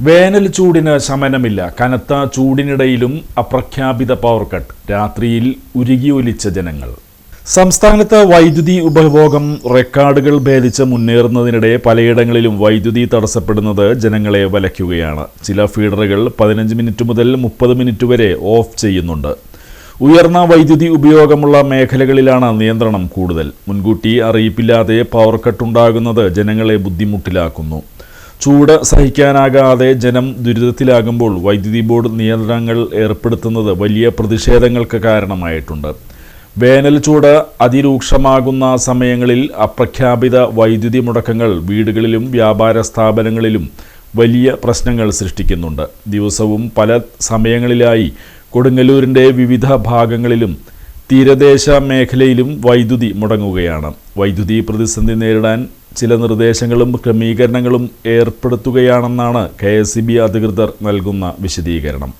വേനൽ ചൂടിന് ശമനമില്ല. കനത്ത ചൂടിനിടയിലും അപ്രഖ്യാപിത പവർ കട്ട്. രാത്രിയിൽ ഉരുകിയൊലിച്ച ജനങ്ങൾ. സംസ്ഥാനത്ത് വൈദ്യുതി ഉപഭോഗം റെക്കോർഡുകൾ ഭേദിച്ച് മുന്നേറുന്നതിനിടെ പലയിടങ്ങളിലും വൈദ്യുതി തടസ്സപ്പെടുന്നത് ജനങ്ങളെ വലയ്ക്കുകയാണ്. ചില ഫീഡറുകൾ 15 മിനിറ്റ് മുതൽ 30 മിനിറ്റ് വരെ ഓഫ് ചെയ്യുന്നുണ്ട്. ഉയർന്ന വൈദ്യുതി ഉപയോഗമുള്ള മേഖലകളിലാണ് നിയന്ത്രണം കൂടുതൽ. മുൻകൂട്ടി അറിയിപ്പില്ലാതെ പവർ കട്ടുണ്ടാകുന്നത് ജനങ്ങളെ ബുദ്ധിമുട്ടിലാക്കുന്നു. ചൂട് സഹിക്കാനാകാതെ ജനം ദുരിതത്തിലാകുമ്പോൾ വൈദ്യുതി ബോർഡ് നിയന്ത്രണങ്ങൾ ഏർപ്പെടുത്തുന്നത് വലിയ പ്രതിഷേധങ്ങൾക്ക് കാരണമായിട്ടുണ്ട്. വേനൽ ചൂട് അതിരൂക്ഷമാകുന്ന സമയങ്ങളിൽ അപ്രഖ്യാപിത വൈദ്യുതി മുടക്കങ്ങൾ വീടുകളിലും വ്യാപാര സ്ഥാപനങ്ങളിലും വലിയ പ്രശ്നങ്ങൾ സൃഷ്ടിക്കുന്നുണ്ട്. ദിവസവും പല സമയങ്ങളിലായി കൊടുങ്ങല്ലൂരിൻ്റെ വിവിധ ഭാഗങ്ങളിലും തീരദേശ മേഖലയിലും വൈദ്യുതി മുടങ്ങുകയാണ്. വൈദ്യുതി പ്രതിസന്ധി നേരിടാൻ ചില നിർദ്ദേശങ്ങളും ക്രമീകരണങ്ങളും ഏർപ്പെടുത്തുകയാണെന്നാണ് KSEB അധികൃതർ നൽകുന്ന വിശദീകരണം.